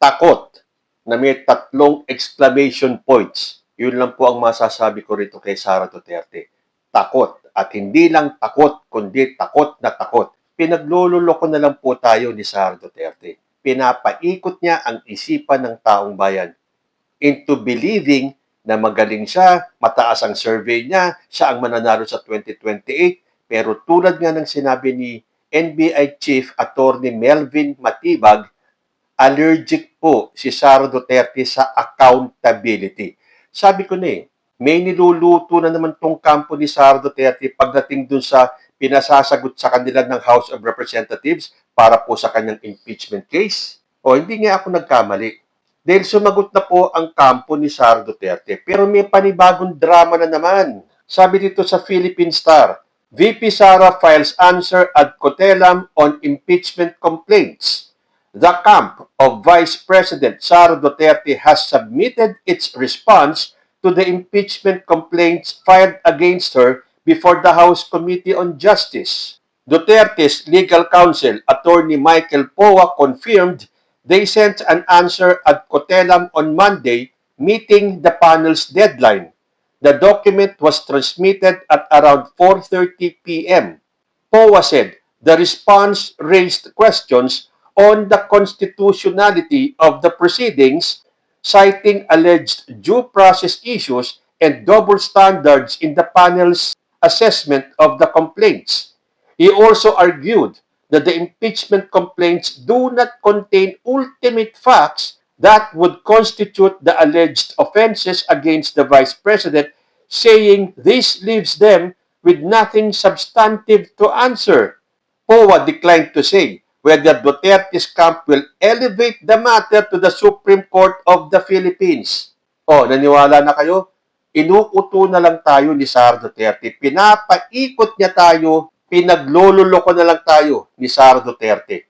takot na may tatlong exclamation points. Yun lang po ang masasabi ko rito kay Sara Duterte. Takot. At hindi lang takot, kundi takot na takot. Pinaglululoko na lang po tayo ni Sara Duterte. Pinapaikot niya ang isipan ng taong bayan into believing na magaling siya, mataas ang survey niya, siya ang mananalo sa 2028. Pero tulad nga ng sinabi ni NBI Chief Attorney Melvin Matibag, allergic po si Sara Duterte sa accountability. Sabi ko na may niluluto na naman tong kampo ni Sara Duterte pagdating dun sa pinasasagot sa kanila ng House of Representatives para po sa kanyang impeachment case. O hindi nga ako nagkamali. Dahil sumagot na po ang kampo ni Sara Duterte. Pero may panibagong drama na naman. Sabi dito sa Philippine Star, VP Sara files answer ad cotellam on impeachment complaints. The camp of Vice President Sara Duterte has submitted its response to the impeachment complaints filed against her before the House Committee on Justice. Duterte's legal counsel, Attorney Michael Poa, confirmed they sent an answer ad cotellam on Monday, meeting the panel's deadline. The document was transmitted at around 4:30 p.m. Poa said the response raised questions on the constitutionality of the proceedings, citing alleged due process issues and double standards in the panel's assessment of the complaints. He also argued that the impeachment complaints do not contain ultimate facts that would constitute the alleged offenses against the Vice President, saying this leaves them with nothing substantive to answer. Poa declined to say whether Duterte's camp will elevate the matter to the Supreme Court of the Philippines. Naniwala na kayo? Inuuto na lang tayo ni Sara Duterte. Pinapaikot niya tayo, pinaglololoko na lang tayo ni Sara Duterte.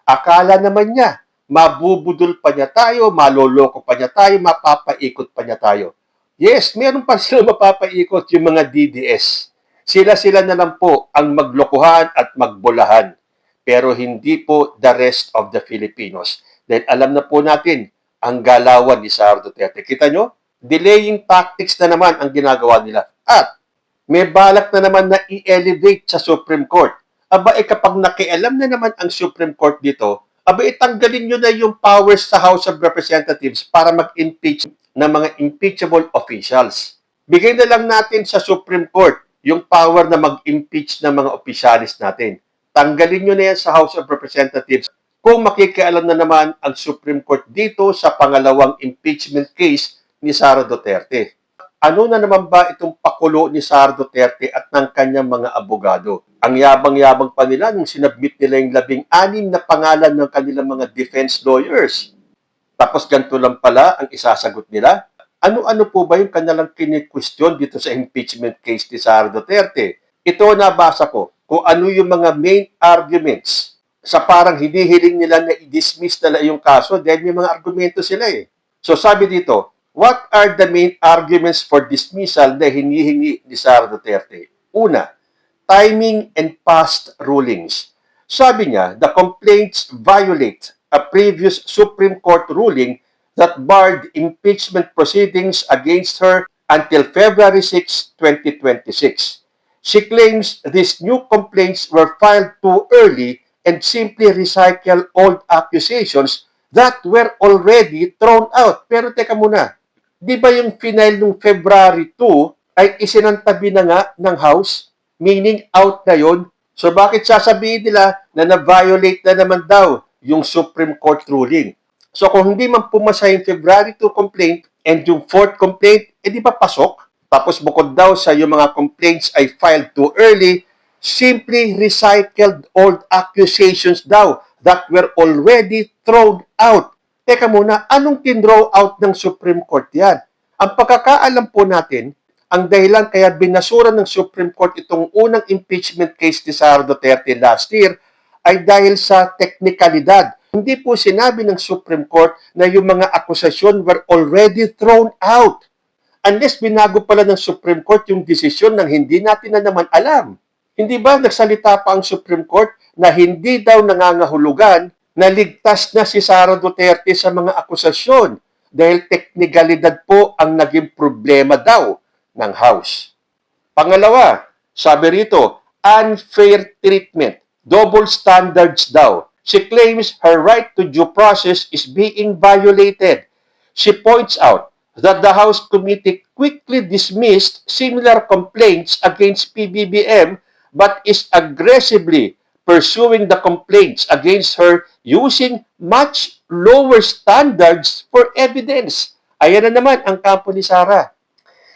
Akala naman niya, mabubudol pa niya tayo, maloloko pa niya tayo, mapapaikot pa niya tayo. Yes, meron pa sila mapapaikot, yung mga DDS. Sila-sila na lang po ang maglokohan at magbolahan. Pero hindi po the rest of the Filipinos. Dahil alam na po natin ang galawan ni Sara Duterte. Kita nyo? Delaying tactics na naman ang ginagawa nila. At may balak na naman na i-elevate sa Supreme Court. Kapag nakialam na naman ang Supreme Court dito, tanggalin nyo na yung powers sa House of Representatives para mag-impeach ng mga impeachable officials. Bigay na lang natin sa Supreme Court yung power na mag-impeach ng mga opisyalis natin. Tanggalin nyo na yan sa House of Representatives kung makikialam na naman ang Supreme Court dito sa pangalawang impeachment case ni Sara Duterte. Ano na naman ba itong pakulo ni Sara Duterte at ng kanyang mga abogado? Ang yabang-yabang pa nila nung sinabmit nila yung 16 na pangalan ng kanilang mga defense lawyers. Tapos ganito lang pala ang isasagot nila. Ano-ano po ba yung kanilang kini-question dito sa impeachment case ni Sara Duterte? Ito nabasa ko kung ano yung mga main arguments sa parang hinihiling nila na i-dismiss nila yung kaso dahil may mga argumento sila eh. So sabi dito, what are the main arguments for dismissal na hinihingi ni Sara Duterte? Una, timing and past rulings. Sabi niya, the complaints violate a previous Supreme Court ruling that barred impeachment proceedings against her until February 6, 2026. She claims these new complaints were filed too early and simply recycle old accusations that were already thrown out. Pero teka muna, di ba yung final nung February 2 ay isinantabi na nga ng House? Meaning out na yon. So bakit sasabihin nila na na-violate na naman daw yung Supreme Court ruling? So kung hindi man pumasa yung February 2 complaint and yung 4th complaint, di ba pasok? Tapos bukod daw sa yung mga complaints ay filed too early, simply recycled old accusations daw that were already thrown out. Teka muna, anong tinrow out ng Supreme Court yan? Ang pagkakaalam po natin, ang dahilan kaya binasura ng Supreme Court itong unang impeachment case ni Sara Duterte last year ay dahil sa teknikalidad. Hindi po sinabi ng Supreme Court na yung mga akusasyon were already thrown out. Unless binago pala ng Supreme Court yung desisyon ng hindi natin na naman alam. Hindi ba nagsalita pa ang Supreme Court na hindi daw nangangahulugan Naligtas na si Sara Duterte sa mga akusasyon dahil teknikalidad po ang naging problema daw ng House. Pangalawa, sabi rito, unfair treatment, double standards daw. She claims her right to due process is being violated. She points out that the House Committee quickly dismissed similar complaints against PBBM but is aggressively pursuing the complaints against her using much lower standards for evidence. Ayan na naman ang kampo ni Sara.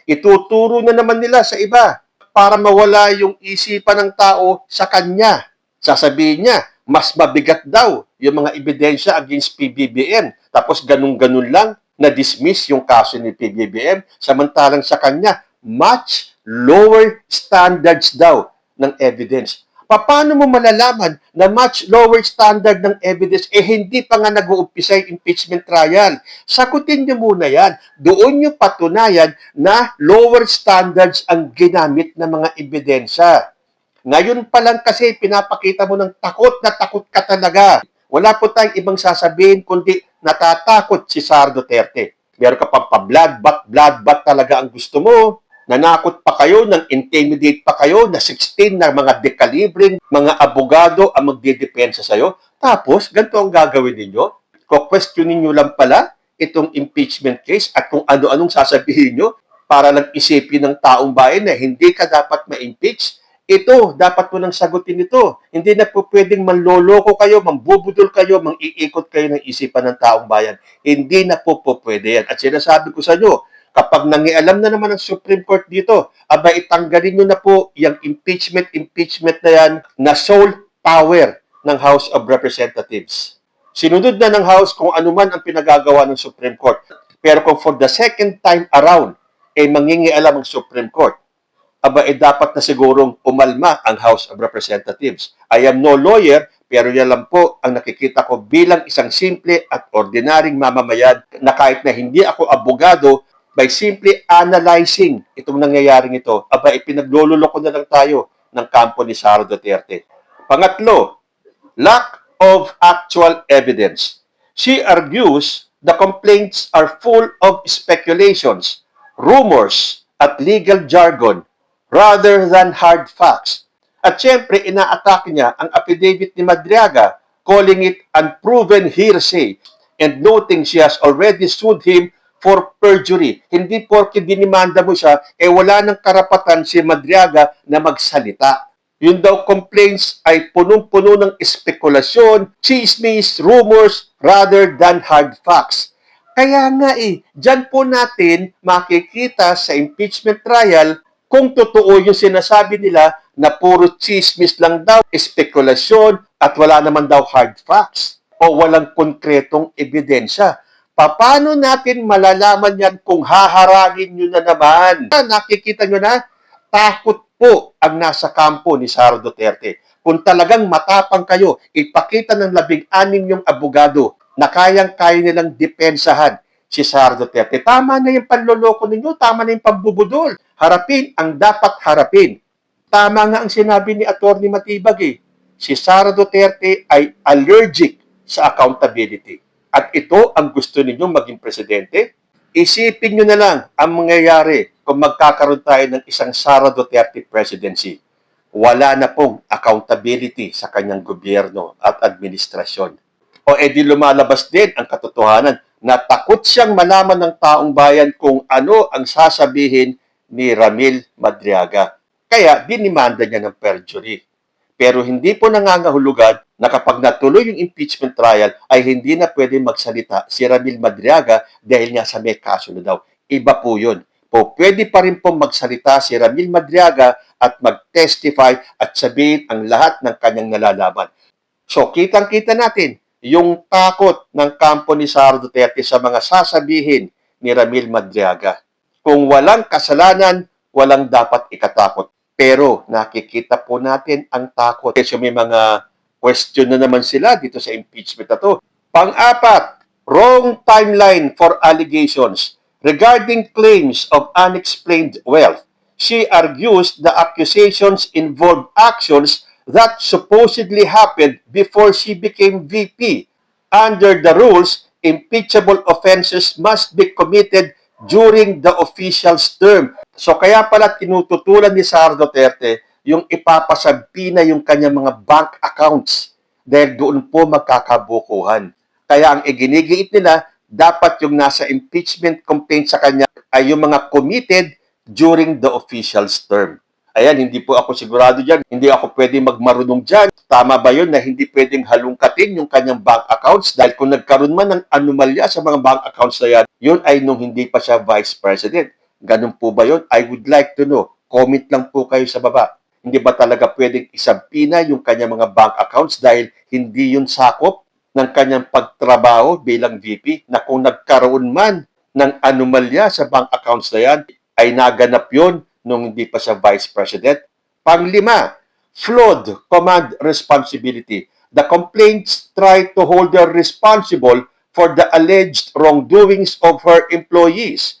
Ituturo na naman nila sa iba para mawala yung isipan ng tao sa kanya. Sasabihin niya, mas mabigat daw yung mga ebidensya against PBBM. Tapos ganun-ganun lang na-dismiss yung kaso ni PBBM. Samantalang sa kanya, much lower standards daw ng evidence. Paano mo malalaman na much lower standard ng evidence hindi pa nga nag-uumpisa yung impeachment trial? Sagutin niyo muna yan. Doon niyo patunayan na lower standards ang ginamit ng mga ebidensya. Ngayon pa lang kasi pinapakita mo ng takot na takot ka talaga. Wala po tayong ibang sasabihin kundi natatakot si Sara Duterte. Meron ka pang bloodbath talaga ang gusto mo. Nanakot pa kayo, nang intimidate pa kayo, na 16 na mga dekalibreng mga abogado ang magdidepensa sa'yo. Tapos, ganito ang gagawin ninyo. Ko-questionin nyo lang pala itong impeachment case at kung ano-anong sasabihin nyo para lang isipin ng taong bayan na hindi ka dapat ma-impeach. Ito, dapat mo nang sagutin ito. Hindi na po pwedeng manloloko kayo, mambubudol kayo, mang-iikot kayo ng isipan ng taong bayan. Hindi na po pwede yan. At sinasabi ko sa inyo, kapag nangialam na naman ang Supreme Court dito, aba itanggalin nyo na po yung impeachment na yan na sole power ng House of Representatives. Sinunod na ng House kung ano man ang pinagagawa ng Supreme Court. Pero kung for the second time around, mangingialam ang Supreme Court, aba dapat na sigurong umalma ang House of Representatives. I am no lawyer, pero yan lang po ang nakikita ko bilang isang simple at ordinaryong mamamayan na kahit na hindi ako abogado, by simply analyzing itong nangyayaring ito, aba ipinaglololoko na lang tayo ng kampo ni Sara Duterte. Pangatlo, lack of actual evidence. She argues the complaints are full of speculations, rumors, at legal jargon rather than hard facts. At syempre, inaatake niya ang affidavit ni Madriaga, calling it unproven hearsay and noting she has already sued him for perjury. Hindi porke dinimanda mo siya, wala ng karapatan si Madriaga na magsalita. Yun daw complaints ay punong-puno ng espekulasyon, chismis, rumors, rather than hard facts. Kaya nga dyan po natin makikita sa impeachment trial kung totoo yung sinasabi nila na puro chismis lang daw, espekulasyon, at wala naman daw hard facts o walang konkretong ebidensya. Paano natin malalaman yan kung haharagin nyo na naman? Nakikita nyo na, takot po ang nasa kampo ni Sara Duterte. Kung talagang matapang kayo, ipakita ng 16 yung abogado na kayang-kaya nilang depensahan si Sara Duterte. Tama na yung panloloko ninyo, tama na yung pambubudol. Harapin ang dapat harapin. Tama nga ang sinabi ni Atty. Matibag si Sara Duterte ay allergic sa accountability. At ito ang gusto ninyong maging presidente? Isipin nyo na lang ang mangyayari kung magkakaroon tayo ng isang Sara Duterte presidency. Wala na pong accountability sa kanyang gobyerno at administrasyon. O edi lumalabas din ang katotohanan na takot siyang malaman ng taong bayan kung ano ang sasabihin ni Ramil Madriaga. Kaya dinimanda niya ng perjury. Pero hindi po nangangahulugan na kapag natuloy yung impeachment trial ay hindi na pwede magsalita si Ramil Madriaga dahil nga sa may kaso na daw. Iba po yun. Pwede pa rin pong magsalita si Ramil Madriaga at mag-testify at sabihin ang lahat ng kanyang nalalaman. So, kitang-kita natin yung takot ng kampo ni Sara Duterte sa mga sasabihin ni Ramil Madriaga. Kung walang kasalanan, walang dapat ikatakot. Pero nakikita po natin ang takot. So may mga question na naman sila dito sa impeachment na to. Pang-apat, wrong timeline for allegations. Regarding claims of unexplained wealth, she argues the accusations involve actions that supposedly happened before she became VP Under the rules, impeachable offenses must be committed during the official's term. So kaya pala tinututulan ni Sara Duterte yung ipapasabi na yung kanyang mga bank accounts dahil doon po magkakabukuhan. Kaya ang iginigiit nila, dapat yung nasa impeachment complaint sa kanya ay yung mga committed during the official's term. Ayan, hindi po ako sigurado dyan. Hindi ako pwedeng magmarunong dyan. Tama ba yun na hindi pwedeng halungkatin yung kanyang bank accounts? Dahil kung nagkaroon man ng anomalya sa mga bank accounts na yan, yun ay nung hindi pa siya vice president. Ganun po ba yun? I would like to know. Comment lang po kayo sa baba. Hindi ba talaga pwedeng isampina yung kanyang mga bank accounts dahil hindi yun sakop ng kanyang pagtrabaho bilang VP na kung nagkaroon man ng anomalya sa bank accounts na yan, ay naganap yun nung hindi pa siya Vice President. Panglima, flawed command responsibility. The complaints try to hold her responsible for the alleged wrongdoings of her employees.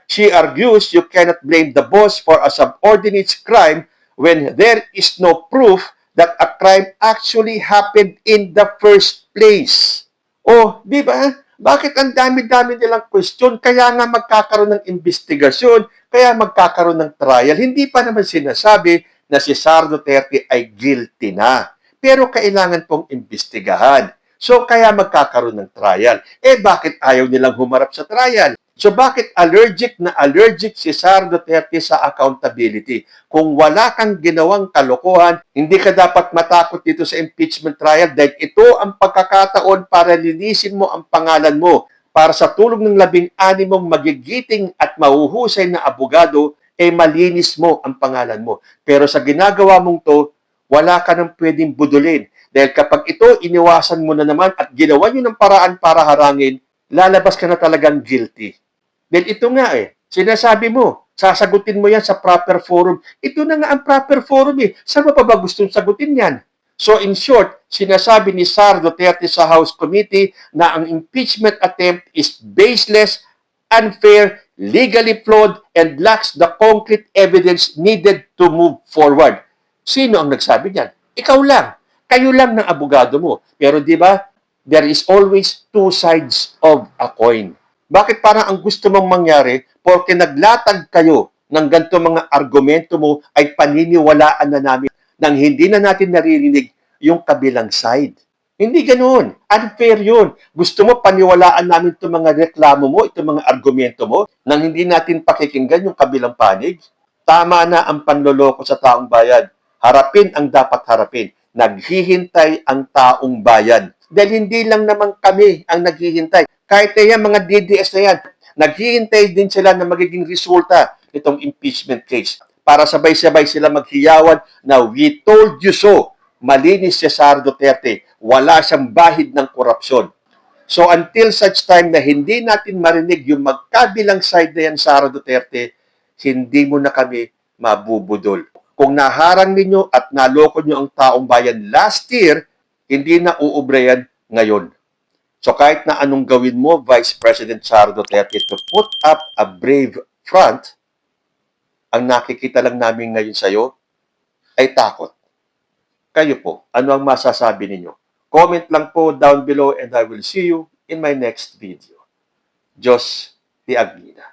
She argues you cannot blame the boss for a subordinate's crime when there is no proof that a crime actually happened in the first place. Oh, di ba? Bakit ang dami-dami nilang question? Kaya nga magkakaroon ng investigasyon, kaya magkakaroon ng trial. Hindi pa naman sinasabi na si Sara Duterte ay guilty na. Pero kailangan pong imbestigahan. So, kaya magkakaroon ng trial. Eh, bakit ayaw nilang humarap sa trial? So, bakit allergic na allergic si Sara Duterte sa accountability? Kung wala kang ginawang kalokohan, hindi ka dapat matakot dito sa impeachment trial dahil ito ang pagkakataon para linisin mo ang pangalan mo para sa tulong ng 16 mong magigiting at mahuhusay na abogado, eh malinis mo ang pangalan mo. Pero sa ginagawa mong to, wala ka nang pwedeng budulin. Dahil kapag ito iniwasan mo na naman at ginawa nyo ng paraan para harangin, lalabas ka na talagang guilty. Dahil ito nga sinasabi mo, sasagutin mo yan sa proper forum. Ito na nga ang proper forum Saan mo pa ba gustong sagutin yan? So in short, sinasabi ni Sara Duterte sa House Committee na ang impeachment attempt is baseless, unfair, legally flawed, and lacks the concrete evidence needed to move forward. Sino ang nagsabi niyan? Ikaw lang. Kayo lang ng abogado mo. Pero di ba, there is always two sides of a coin. Bakit parang ang gusto mong mangyari, porque naglatag kayo ng ganito mga argumento mo, ay paniniwalaan na namin nang hindi na natin naririnig yung kabilang side. Hindi ganoon. Unfair yun. Gusto mo paniwalaan namin itong mga reklamo mo, itong mga argumento mo, nang hindi natin pakikinggan yung kabilang panig? Tama na ang panloloko sa taong bayan. Harapin ang dapat harapin. Naghihintay ang taong bayan. Dahil hindi lang naman kami ang naghihintay. Kahit na yan, mga DDS na yan, naghihintay din sila na magiging resulta itong impeachment case. Para sabay-sabay sila maghiyawan na we told you so. Malinis si Sara Duterte. Wala siyang bahid ng korupsyon. So until such time na hindi natin marinig yung magkabilang side na yan, Sara Duterte, hindi mo na kami mabubudol. Kung naharang ninyo at naloko nyo ang taong bayan last year, hindi na uubra yan ngayon. So kahit na anong gawin mo, Vice President Sara Duterte, to put up a brave front, ang nakikita lang namin ngayon sa iyo ay takot. Kayo po, ano ang masasabi ninyo? Comment lang po down below and I will see you in my next video. Diyos ti Agnida.